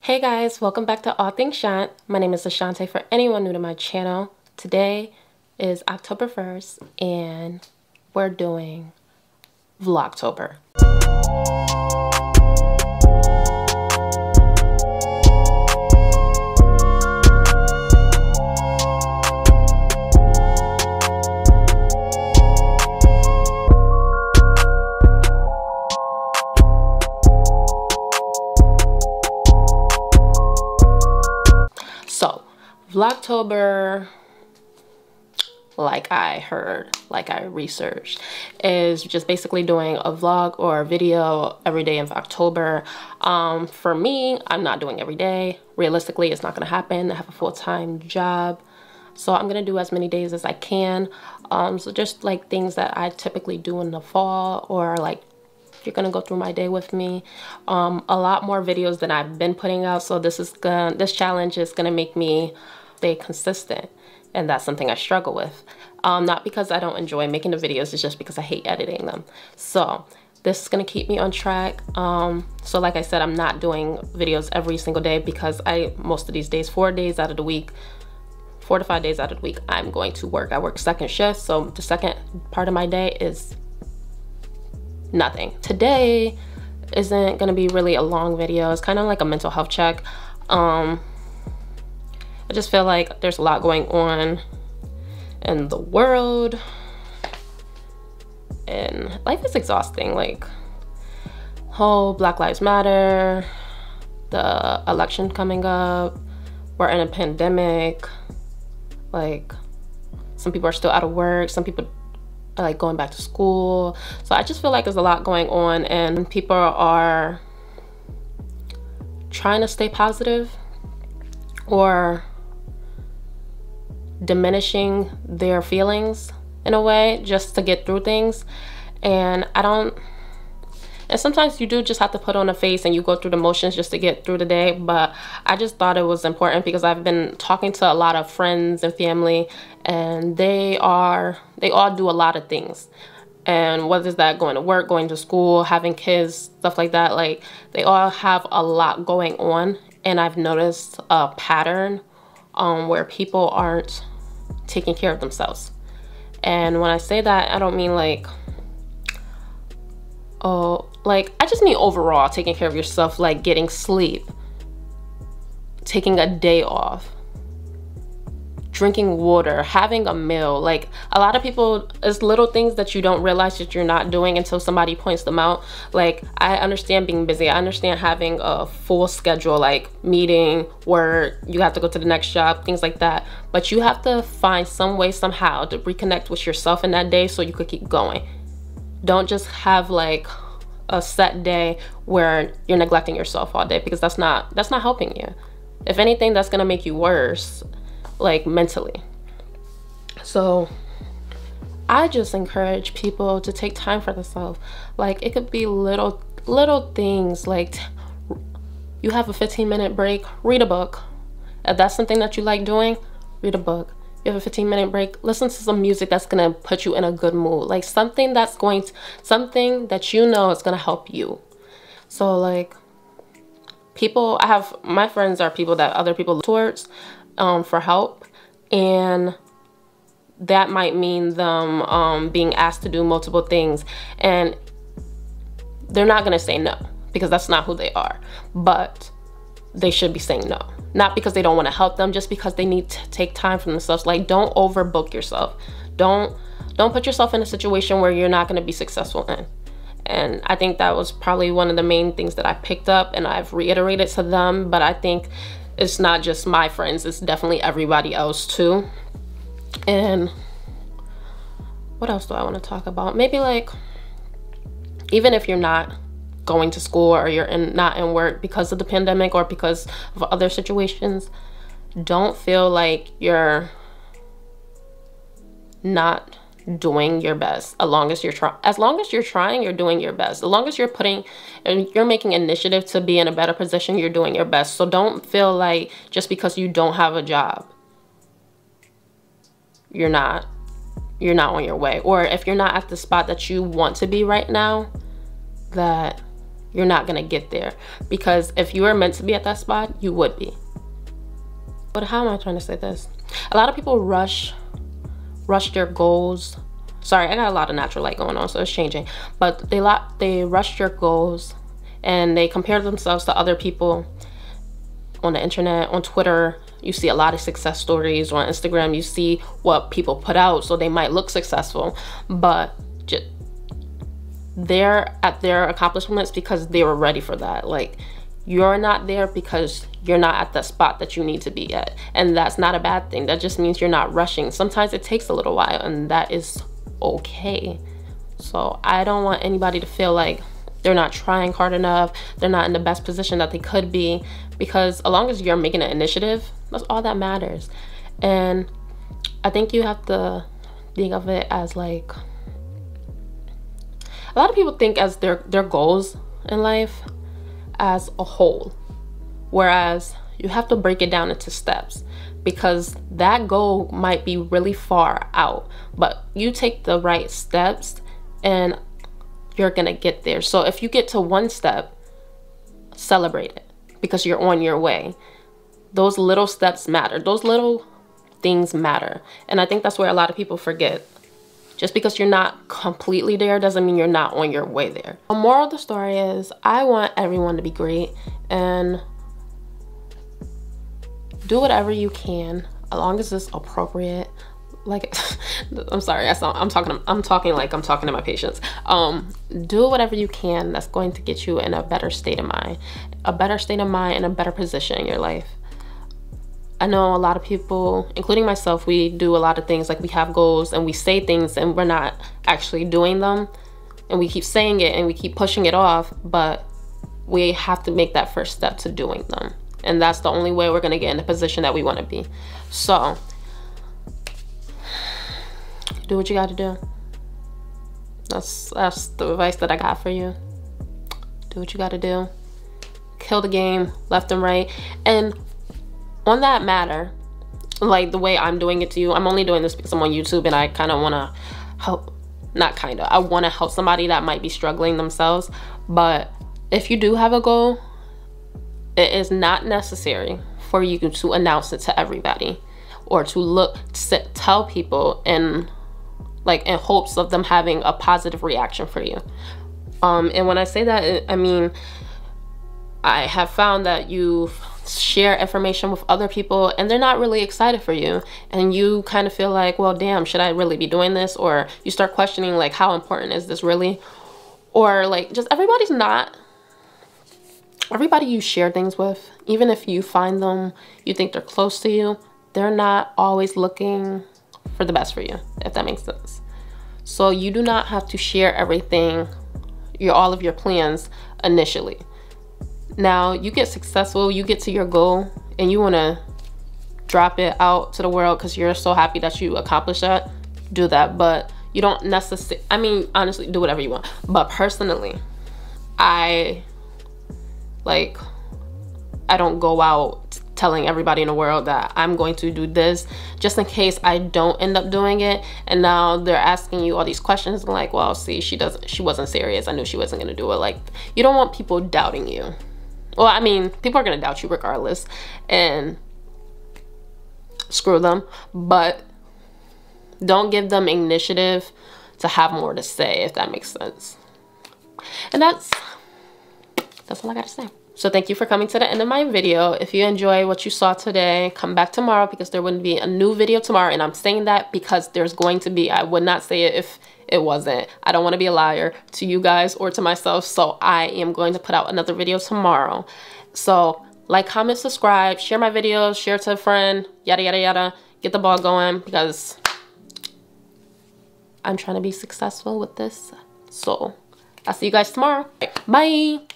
Hey guys, welcome back to All Things Shant. My name is Ashante for anyone new to my channel. Today is October 1st and we're doing Vlogtober. So, Vlogtober, like I heard, like I researched, is just basically doing a vlog or a video every day in October. For me, I'm not doing every day. Realistically, it's not going to happen. I have a full-time job, so I'm going to do as many days as I can. So just like things that I typically do in the fall, or like you're gonna go through my day with me. A lot more videos than I've been putting out, so this challenge is gonna make me stay consistent, and that's something I struggle with. Not because I don't enjoy making the videos, it's just because I hate editing them. So this is gonna keep me on track. So like I said, I'm not doing videos every single day because most of these days, 4 days out of the week, 4 to 5 days out of the week, I'm going to work. I work second shift, so the second part of my day is nothing. Today isn't gonna be really a long video. It's kind of like a mental health check. I just feel like there's a lot going on in the world and life is exhausting. Like, whole Black Lives Matter, the election coming up, we're in a pandemic, like some people are still out of work, some people are like going back to school. So I just feel like there's a lot going on and people are trying to stay positive or diminishing their feelings in a way just to get through things. And sometimes you do just have to put on a face and you go through the motions just to get through the day. But I just thought it was important because I've been talking to a lot of friends and family, and they all do a lot of things. And whether it's that going to work, going to school, having kids, stuff like that, like they all have a lot going on. And I've noticed a pattern where people aren't taking care of themselves. And when I say that, I don't mean like, I just mean overall taking care of yourself, like getting sleep, taking a day off, drinking water, having a meal. Like, a lot of people, it's little things that you don't realize that you're not doing until somebody points them out. Like, I understand being busy. I understand having a full schedule, like meeting, work, you have to go to the next job, things like that. But you have to find some way, somehow, to reconnect with yourself in that day so you could keep going. Don't just have like a set day where you're neglecting yourself all day, because that's not helping you. If anything, that's gonna make you worse, like mentally. So I just encourage people to take time for themselves. Like, it could be little things, like you have a 15-minute break, read a book. If that's something that you like doing, read a book. You have a 15-minute break, listen to some music that's gonna put you in a good mood. Like something that you know is gonna help you. So like, my friends are people that other people look towards for help, and that might mean them being asked to do multiple things, and they're not gonna say no because that's not who they are, but they should be saying no. Not because they don't want to help them, just because they need to take time for themselves. Like, don't overbook yourself. Don't put yourself in a situation where you're not going to be successful in. And I think that was probably one of the main things that I picked up, and I've reiterated to them. But I think it's not just my friends, it's definitely everybody else too. And what else do I want to talk about? Maybe like, even if you're not going to school or you're not in work because of the pandemic or because of other situations, don't feel like you're not doing your best. As long as you're trying, you're doing your best. As long as you're making initiative to be in a better position, you're doing your best. So don't feel like just because you don't have a job, you're not on your way. Or if you're not at the spot that you want to be right now, that you're not gonna get there. Because if you were meant to be at that spot, you would be. But how am I trying to say this? A lot of people rush their goals. Sorry, I got a lot of natural light going on, so it's changing. But they rush their goals and they compare themselves to other people on the internet, on Twitter. You see a lot of success stories. On Instagram, you see what people put out, so they might look successful, but they're at their accomplishments because they were ready for that. Like, you're not there because you're not at the spot that you need to be at, and that's not a bad thing. That just means you're not rushing. Sometimes it takes a little while, and that is okay. So I don't want anybody to feel like they're not trying hard enough, they're not in the best position that they could be, because as long as you're making an initiative, that's all that matters. And I think you have to think of it as like, a lot of people think as their goals in life as a whole, whereas you have to break it down into steps, because that goal might be really far out, but you take the right steps and you're gonna get there. So if you get to one step, celebrate it, because you're on your way. Those little steps matter. Those little things matter. And I think that's where a lot of people forget. Just because you're not completely there doesn't mean you're not on your way there. The moral of the story is, I want everyone to be great, and do whatever you can, as long as it's appropriate. Like, I'm sorry, I'm talking like I'm talking to my patients. Do whatever you can that's going to get you in a better state of mind, and a better position in your life. I know a lot of people, including myself, we do a lot of things, like we have goals and we say things and we're not actually doing them, and we keep saying it and we keep pushing it off, but we have to make that first step to doing them, and that's the only way we're gonna get in the position that we want to be. So do what you got to do. That's the advice that I got for you. Do what you got to do. Kill the game left and right. And on that matter, like the way I'm doing it to you, I'm only doing this because I'm on YouTube and I kind of want to help. Not kind of, I want to help somebody that might be struggling themselves. But if you do have a goal, it is not necessary for you to announce it to everybody, or to tell people in hopes of them having a positive reaction for you. And when I say that, I mean, I have found that you share information with other people and they're not really excited for you, and you kind of feel like, well, damn, should I really be doing this? Or you start questioning, like, how important is this really? Or like, just everybody you share things with, even if you find them, you think they're close to you, they're not always looking for the best for you, if that makes sense. So you do not have to share everything, all of your plans initially. Now you get successful, you get to your goal, and you want to drop it out to the world because you're so happy that you accomplished that, do that. But you don't necessarily, I mean, honestly, do whatever you want. But personally, I don't go out telling everybody in the world that I'm going to do this, just in case I don't end up doing it, and now they're asking you all these questions like, well, see, she wasn't serious, I knew she wasn't gonna do it. Like, you don't want people doubting you. Well, I mean, people are gonna doubt you regardless, and screw them, but don't give them initiative to have more to say, if that makes sense. And that's all I gotta say. So thank you for coming to the end of my video. If you enjoy what you saw today, come back tomorrow, because there wouldn't be a new video tomorrow. And I'm saying that because there's going to be. I would not say it if it wasn't. I don't want to be a liar to you guys or to myself. So I am going to put out another video tomorrow. So like, comment, subscribe, share my videos, share to a friend, yada, yada, yada. Get the ball going, because I'm trying to be successful with this. So I'll see you guys tomorrow. Bye.